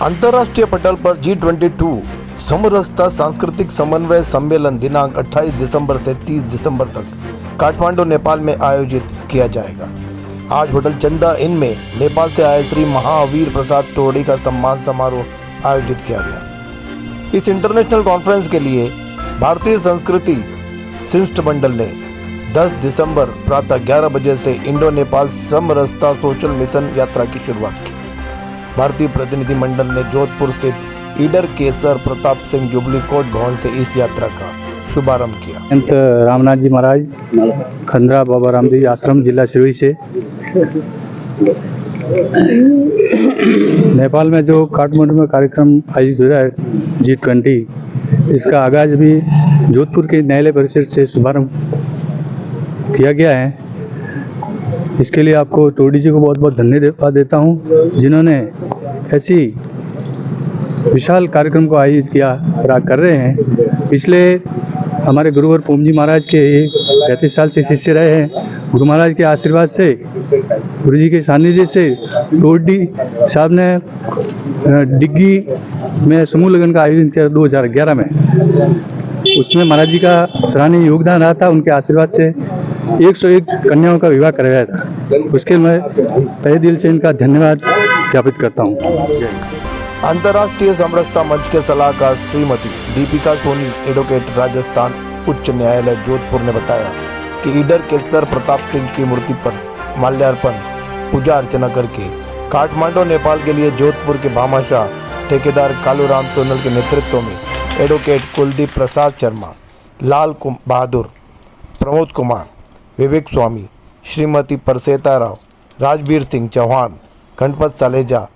अंतर्राष्ट्रीय पटल पर G22 समरसता सांस्कृतिक समन्वय सम्मेलन दिनांक 28 दिसंबर से 30 दिसंबर तक काठमांडू नेपाल में आयोजित किया जाएगा। आज होटल चंदा इन में नेपाल से आए श्री महावीर प्रसाद टोडी का सम्मान समारोह आयोजित किया गया। इस इंटरनेशनल कॉन्फ्रेंस के लिए भारतीय संस्कृति शिष्टमंडल ने 10 दिसंबर प्रातः 11 बजे से इंडो नेपाल समरसता सोशल मिशन यात्रा की शुरुआत की। भारतीय प्रतिनिधि मंडल ने जोधपुर स्थित ईडर केसर प्रताप सिंह जुबली कोर्ट भवन से इस यात्रा का शुभारंभ किया। संत रामनाथ जी महाराज खंडरा बाबा रामदेव आश्रम जिला सिरोही से नेपाल में जो काठमांडू में कार्यक्रम आयोजित हो रहा है G20, इसका आगाज भी जोधपुर के न्यायालय परिसर से शुभारंभ किया गया है। इसके लिए आपको टोडी जी को बहुत बहुत धन्यवाद देता हूँ, जिन्होंने ऐसी विशाल कार्यक्रम को आयोजित किया और कर रहे हैं। पिछले हमारे गुरुवर पोम जी महाराज के 35 साल से शिष्य रहे हैं। गुरु महाराज के आशीर्वाद से, गुरु जी के सानिध्य से टोडी साहब ने डिग्गी में समूह लगन का आयोजन किया 2011 में। उसमें महाराज जी का सराहनीय योगदान रहा था। उनके आशीर्वाद से 101 कन्याओं का विवाह कराया था। उसके मैं तहे दिल से इनका धन्यवाद ज्ञापित करता हूँ। अंतर्राष्ट्रीय समरसता मंच के सलाहकार श्रीमती दीपिका सोनी एडवोकेट राजस्थान उच्च न्यायालय जोधपुर ने बताया कि ईडर केसर प्रताप सिंह की मूर्ति पर माल्यार्पण पूजा अर्चना करके काठमांडू नेपाल के लिए जोधपुर के भामाशाह ठेकेदार कालूराम सोनल के नेतृत्व में एडवोकेट कुलदीप प्रसाद शर्मा, लाल बहादुर, प्रमोद कुमार, विवेक स्वामी, श्रीमती परसेता राव, राजवीर सिंह चौहान, गणपत सालेजा,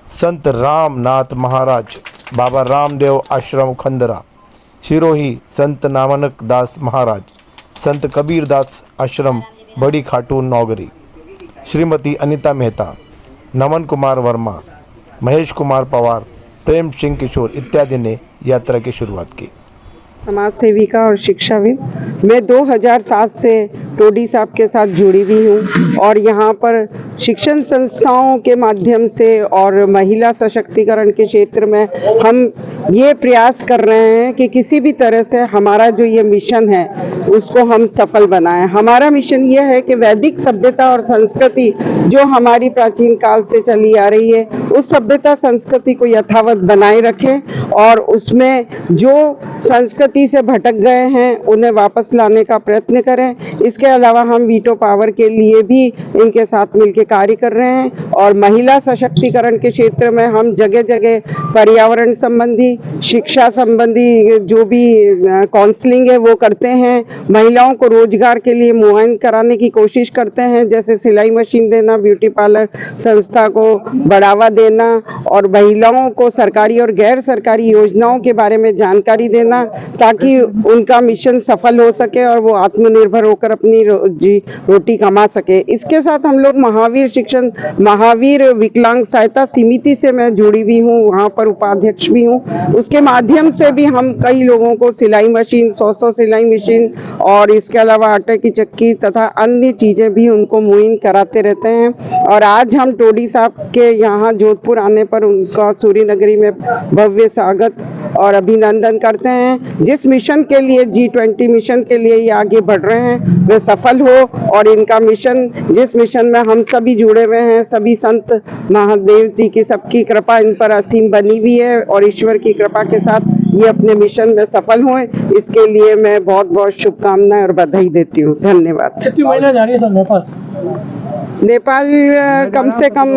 संत रामनाथ महाराज, बाबा रामदेव आश्रम खंडरा सिरोही, संत नामक दास महाराज, संत कबीर दास आश्रम बड़ी खाटू नौगरी, श्रीमती अनिता मेहता, नमन कुमार वर्मा, महेश कुमार पवार, प्रेम सिंह किशोर इत्यादि ने यात्रा की शुरुआत की। समाज सेविका और शिक्षाविद मैं 2007 से टोडी साहब के साथ जुड़ी हुई हूँ और यहाँ पर शिक्षण संस्थाओं के माध्यम से और महिला सशक्तिकरण के क्षेत्र में हम ये प्रयास कर रहे हैं कि किसी भी तरह से हमारा जो ये मिशन है उसको हम सफल बनाएं। हमारा मिशन ये है कि वैदिक सभ्यता और संस्कृति जो हमारी प्राचीन काल से चली आ रही है उस सभ्यता संस्कृति को यथावत बनाए रखें और उसमें जो संस्कृति से भटक गए हैं उन्हें वापस लाने का प्रयत्न करें। इसके अलावा हम वीटो पावर के लिए भी इनके साथ मिलकर कार्य कर रहे हैं और महिला सशक्तिकरण के क्षेत्र में हम जगह जगह पर्यावरण संबंधी, शिक्षा संबंधी जो भी काउंसलिंग है वो करते हैं। महिलाओं को रोजगार के लिए मुआयन कराने की कोशिश करते हैं, जैसे सिलाई मशीन देना, ब्यूटी पार्लर संस्था को बढ़ावा देना और महिलाओं को सरकारी और गैर सरकारी योजनाओं के बारे में जानकारी देना ताकि उनका मिशन सफल हो सके और वो आत्मनिर्भर होकर अपनी रोटी कमा सके। इसके साथ हम लोग महावीर विकलांग सहायता समिति से मैं जुड़ी हुई हूँ, वहाँ पर उपाध्यक्ष भी हूँ। उसके माध्यम से भी हम कई लोगों को सिलाई मशीन, 100 सिलाई मशीन और इसके अलावा आटे की चक्की तथा अन्य चीजें भी उनको मुहैया कराते रहते हैं। और आज हम टोडी साहब के यहाँ जोधपुर आने पर उनका सूर्य नगरी में भव्य स्वागत और अभिनंदन करते हैं। जिस मिशन के लिए G20 मिशन के लिए ये आगे बढ़ रहे हैं वे सफल हो और इनका मिशन, जिस मिशन में हम सभी जुड़े हुए हैं, सभी संत महादेव जी की सबकी कृपा इन पर असीम बनी हुई है और ईश्वर की कृपा के साथ ये अपने मिशन में सफल हों, इसके लिए मैं बहुत बहुत शुभकामनाएं और बधाई देती हूँ। धन्यवाद। कितनी महिला जा रही है सर नेपाल? कम से कम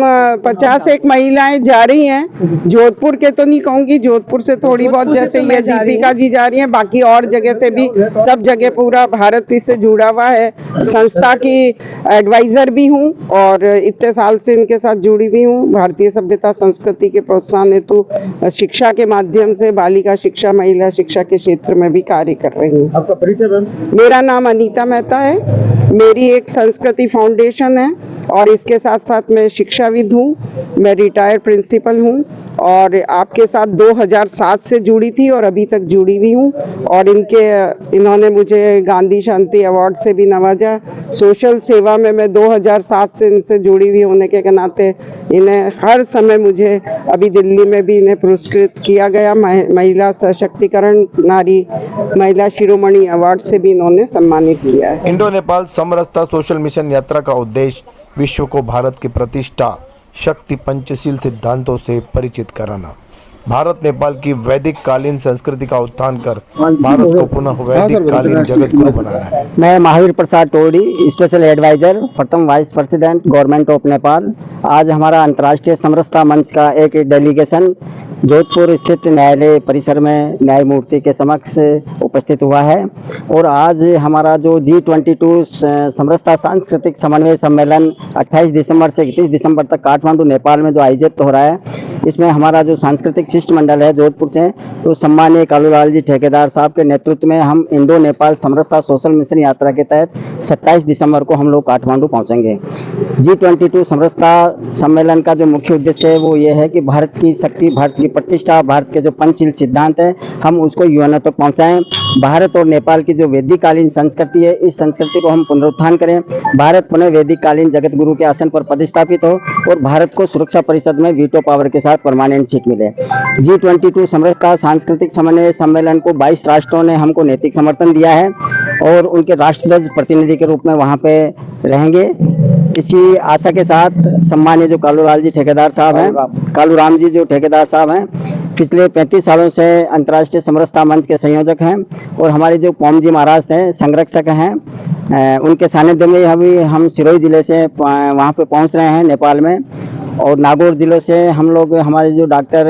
51 महिलाएं जा रही हैं। जोधपुर के तो नहीं कहूंगी, जोधपुर से थोड़ी बहुत, जैसे ये दीपिका जी जा रही हैं, बाकी और जगह से भी, सब जगह पूरा भारत इससे जुड़ा हुआ है। संस्था की एडवाइजर भी हूँ और इतने साल से इनके साथ जुड़ी हुई हूँ। भारतीय सभ्यता संस्कृति के प्रोत्साहन हेतु शिक्षा के माध्यम से बालिका शिक्षा, महिला शिक्षा के क्षेत्र में भी कार्य कर रही हूँ। आपका परिचय मैम? मेरा नाम अनीता मेहता है। मेरी एक संस्कृति फाउंडेशन है और इसके साथ साथ मैं शिक्षाविद हूँ। मैं रिटायर्ड प्रिंसिपल हूँ और आपके साथ 2007 से जुड़ी थी और अभी तक जुड़ी हुई हूँ। और इन्होंने मुझे गांधी शांति अवार्ड से भी नवाजा। सोशल सेवा में मैं 2007 से इनसे जुड़ी हुई होने के नाते इन्हें हर समय मुझे अभी दिल्ली में भी इन्हें पुरस्कृत किया गया। महिला सशक्तिकरण महिला शिरोमणि अवार्ड से भी इन्होंने सम्मानित किया है। इंडो नेपाल समरसता सोशल मिशन यात्रा का उद्देश्य विश्व को भारत की प्रतिष्ठा शक्ति पंचशील सिद्धांतों से परिचित कराना, भारत नेपाल की वैदिक कालीन संस्कृति का उत्थान कर भारत को पुनः वैदिक कालीन जगत गुरु बनाना है। मैं महावीर प्रसाद टोडी, स्पेशल एडवाइजर, प्रथम vice president government of Nepal. आज हमारा अंतर्राष्ट्रीय समरसता मंच का एक डेलीगेशन जोधपुर स्थित न्यायालय परिसर में न्यायमूर्ति के समक्ष उपस्थित हुआ है। और आज हमारा जो G22 समरसता सांस्कृतिक समन्वय सम्मेलन 28 दिसंबर से 31 दिसंबर तक काठमांडू नेपाल में जो आयोजित हो रहा है, इसमें हमारा जो सांस्कृतिक शिष्टमंडल है जोधपुर से, तो सम्मानीय कालूलाल जी ठेकेदार साहब के नेतृत्व में हम इंडो नेपाल समरसता सोशल मिशन यात्रा के तहत 27 दिसंबर को हम लोग काठमांडू पहुंचेंगे। G22 समरसता सम्मेलन का जो मुख्य उद्देश्य है वो ये है कि भारत की शक्ति, भारत की प्रतिष्ठा, भारत के जो पंचशील सिद्धांत है हम उसको यूएनओ तक पहुंचाएं। भारत और नेपाल की जो वैदिक कालीन संस्कृति है, इस संस्कृति को हम पुनरुत्थान करें। भारत पुनः वैदिक कालीन जगत गुरु के आसन पर प्रतिष्ठापित हो और भारत को सुरक्षा परिषद में वीटो पावर के साथ परमानेंट सीट मिले। G22 समरसता सांस्कृतिक समन्वय सम्मेलन को 22 राष्ट्रों ने हमको नैतिक समर्थन दिया है और उनके राष्ट्रध्वज प्रतिनिधि के रूप में वहां पे रहेंगे। इसी आशा के साथ सम्मानीय जो कालूलाल जी ठेकेदार साहब हैं, कालूराम जी जो ठेकेदार साहब हैं, पिछले 35 सालों से अंतर्राष्ट्रीय समरसता मंच के संयोजक हैं और हमारे जो पौम जी महाराज हैं संरक्षक हैं, उनके सानिध्य में अभी हम सिरोही जिले से वहाँ पे पहुँच रहे हैं नेपाल में। और नागौर जिले से हम लोग, हमारे जो डॉक्टर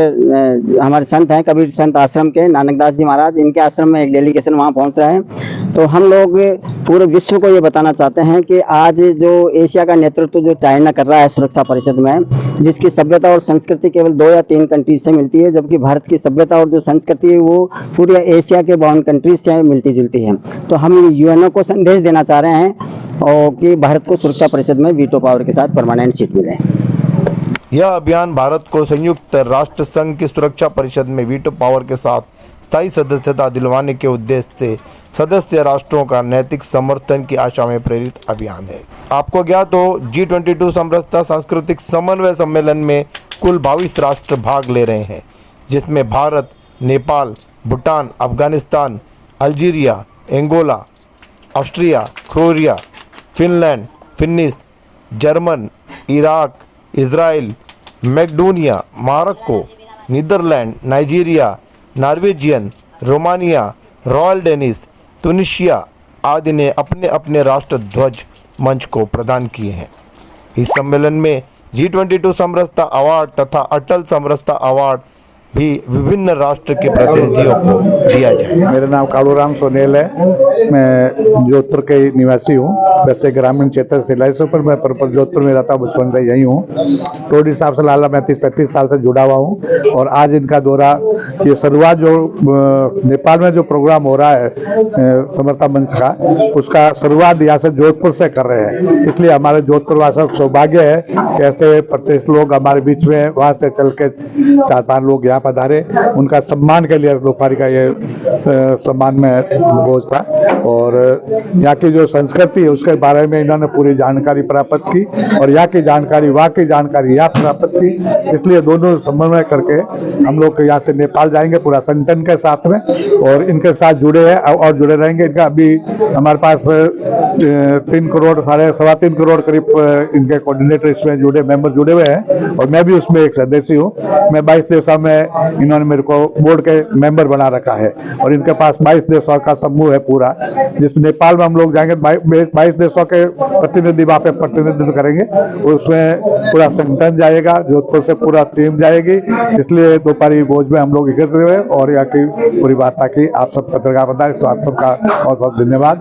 हमारे संत हैं कबीर संत आश्रम के नानकदास जी महाराज, इनके आश्रम में एक डेलीगेशन वहाँ पहुँच रहे हैं। तो हम लोग पूरे विश्व को ये बताना चाहते हैं कि आज जो एशिया का नेतृत्व जो चाइना कर रहा है सुरक्षा परिषद में, जिसकी सभ्यता और संस्कृति केवल 2 या 3 कंट्रीज से मिलती है, जबकि भारत की सभ्यता और जो संस्कृति है वो पूरे एशिया के 52 कंट्रीज से मिलती जुलती है। तो हम यूएनओ को संदेश देना चाह रहे हैं और कि भारत को सुरक्षा परिषद में वीटो पावर के साथ परमानेंट सीट मिले। यह अभियान भारत को संयुक्त राष्ट्र संघ की सुरक्षा परिषद में वीटो पावर के साथ स्थायी सदस्यता दिलवाने के उद्देश्य से सदस्य राष्ट्रों का नैतिक समर्थन की आशा में प्रेरित अभियान है। आपको ज्ञात हो, G22 समरसता सांस्कृतिक समन्वय सम्मेलन में कुल 22 राष्ट्र भाग ले रहे हैं, जिसमें Bharat, Nepal, Bhutan, Afghanistan, Algeria, Angola, Austria, Croatia, Finland, Finnish, German, Iraq, Israel, Macedonia, Morocco, Netherland, Nigeria, Norwegian, Romania, Royal Danish, Tunisia आदि ने अपने अपने राष्ट्र ध्वज मंच को प्रदान किए हैं। इस सम्मेलन में G22 समरसता अवार्ड तथा अटल समरसता अवार्ड भी विभिन्न राष्ट्र के प्रतिनिधियों को दिया जाएगा। मेरा नाम कालूराम सोनेल है, मैं जोधपुर के निवासी हूँ। वैसे ग्रामीण क्षेत्र से लाइसों पर, मैं पर जोधपुर में रहता हूँ, बचपन से यही हूँ। टोडी साहब से लाला मैं 30-35 साल से जुड़ा हुआ हूँ। और आज इनका दौरा, ये शुरुआत जो नेपाल में जो प्रोग्राम हो रहा है समरसता मंच का, उसका शुरुआत यहाँ से जोधपुर से कर रहे हैं। इसलिए हमारे जोधपुर वासियों का सौभाग्य है कि ऐसे प्रतिष्ठित लोग हमारे बीच में, वहाँ से चल के 4-5 लोग यहाँ पधारे। उनका सम्मान के लिए दोपहर का ये सम्मान में भोज था। और यहाँ की जो संस्कृति है उसके बारे में इन्होंने पूरी जानकारी प्राप्त की और यहाँ की जानकारी, वहाँ की जानकारी यहाँ प्राप्त की। इसलिए दोनों समन्वय करके हम लोग यहाँ से नेपाल जाएंगे पूरा संगठन के साथ में, और इनके साथ जुड़े हैं और जुड़े रहेंगे। इनका अभी हमारे पास 3 करोड़, 3.25 करोड़ करीब इनके कोऑर्डिनेटर इसमें जुड़े, मेंबर जुड़े हुए हैं और मैं भी उसमें एक सदस्य हूँ। मैं 22 देशों में, इन्होंने मेरे को बोर्ड के मेंबर बना रखा है और इनके पास 22 देशों का समूह है पूरा, जिस नेपाल में हम लोग जाएंगे 22 देशों के प्रतिनिधि वहाँ पे प्रतिनिधित्व करेंगे। उसमें पूरा संगठन जाएगा, जोधपुर से पूरा टीम जाएगी। इसलिए दोपहरी भोज में हम लोग एकत्रित हुए और यहाँ की पूरी वार्ता की। आप सब पत्रकार बता, इस आप सबका बहुत बहुत धन्यवाद।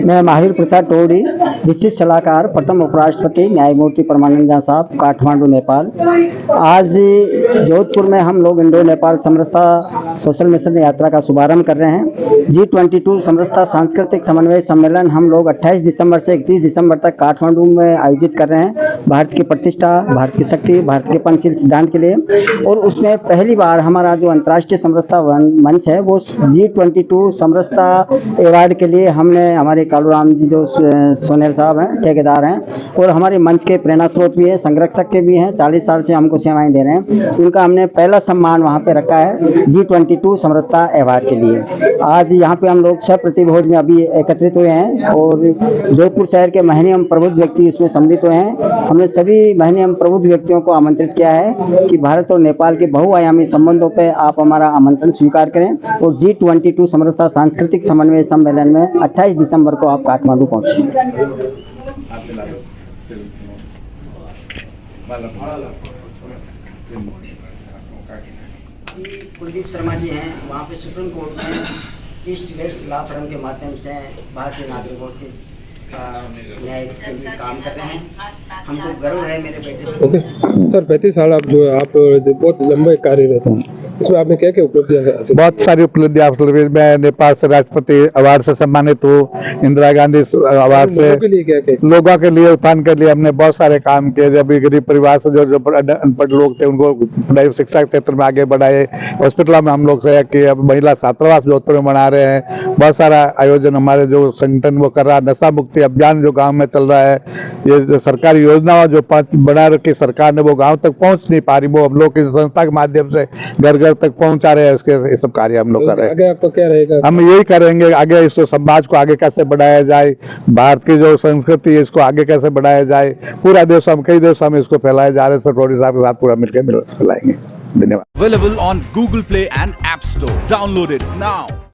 मैं महावीर प्रसाद टोडी, विशिष्ट सलाहकार, प्रथम उपराष्ट्रपति न्यायमूर्ति परमानंद झा साहब, काठमांडू नेपाल। आज जोधपुर में हम लोग इंडो नेपाल समरसता सोशल मिशन यात्रा का शुभारंभ कर रहे हैं। G22 समरसता सांस्कृतिक समन्वय सम्मेलन हम लोग 28 दिसंबर से 31 दिसंबर तक काठमांडू में आयोजित कर रहे हैं, भारत की प्रतिष्ठा, भारत की शक्ति, भारत के पंचशील सिद्धांत के लिए। और उसमें पहली बार हमारा जो अंतर्राष्ट्रीय समरसता मंच है वो G22 समरसता अवार्ड के लिए हमने हमारे कालूराम जी जो सोनेल साहब हैं, ठेकेदार हैं और हमारे मंच के प्रेरणा स्रोत भी हैं, संरक्षक के भी हैं, 40 साल से हमको सेवाएं दे रहे हैं। उनका हमने पहला सम्मान वहाँ पे रखा है G22 समरसता अवार्ड के लिए। आज यहाँ पे हम लोग सब प्रतिभोज में अभी एकत्रित हुए हैं और जोधपुर शहर के महनीय एवं प्रबुद्ध व्यक्ति इसमें सम्मिलित हुए हैं। हमने सभी महनीय एवं प्रबुद्ध व्यक्तियों को आमंत्रित किया है कि भारत और नेपाल के बहुआयामी संबंधों पे आप हमारा आमंत्रण स्वीकार करें और G22 समरसता सांस्कृतिक समन्वय सम्मेलन में 28 दिसंबर को आप काठमांडू पहुंचे। कुलदीप शर्मा जी हैं, वहाँ पे सुप्रीम कोर्ट में ईस्ट वेस्ट लॉ फर्म के माध्यम से भारतीय नागरिकों के न्याय के लिए काम कर रहे हैं। हमको गर्व है मेरे बेटे। ओके सर, 35 साल आप बहुत लंबे कार्यरत हैं, इसमें आपने क्या क्या उपलब्धियां हासिल? बहुत सारी उपलब्धियां हासिल हुई। मैं नेपाल से राष्ट्रपति अवार्ड से सम्मानित हूँ, इंदिरा गांधी अवार्ड से। लोगों के लिए क्या क्या? लोगों के लिए उत्थान के लिए हमने बहुत सारे काम किए। जब गरीब परिवार से जो अनपढ़ लोग थे उनको पढ़ाई शिक्षा के क्षेत्र में आगे बढ़ाए। हॉस्पिटल में हम लोग से कि अब महिला छात्रावास जोधपुर में बना रहे हैं। बहुत सारा आयोजन हमारे जो संगठन वो कर रहा है। नशा मुक्ति अभियान जो गाँव में चल रहा है, ये जो सरकारी योजना जो बना रखी सरकार ने वो गाँव तक पहुँच नहीं पा रही, वो हम लोग की संस्था के माध्यम से घर घर तक पहुंचा रहे हैं। इसके ये सब कार्य हम लोग कर रहे हैं। आगे आपका क्या रहेगा? हम यही करेंगे आगे, इस समाज को आगे कैसे बढ़ाया जाए, भारत की जो संस्कृति है इसको आगे कैसे बढ़ाया जाए। पूरा देश हम कई देशों में इसको फैलाए जा रहे हैं। सर साहब के साथ पूरा मिलकर फैलाएंगे। धन्यवाद। Available on Google Play and App Store. Download it now.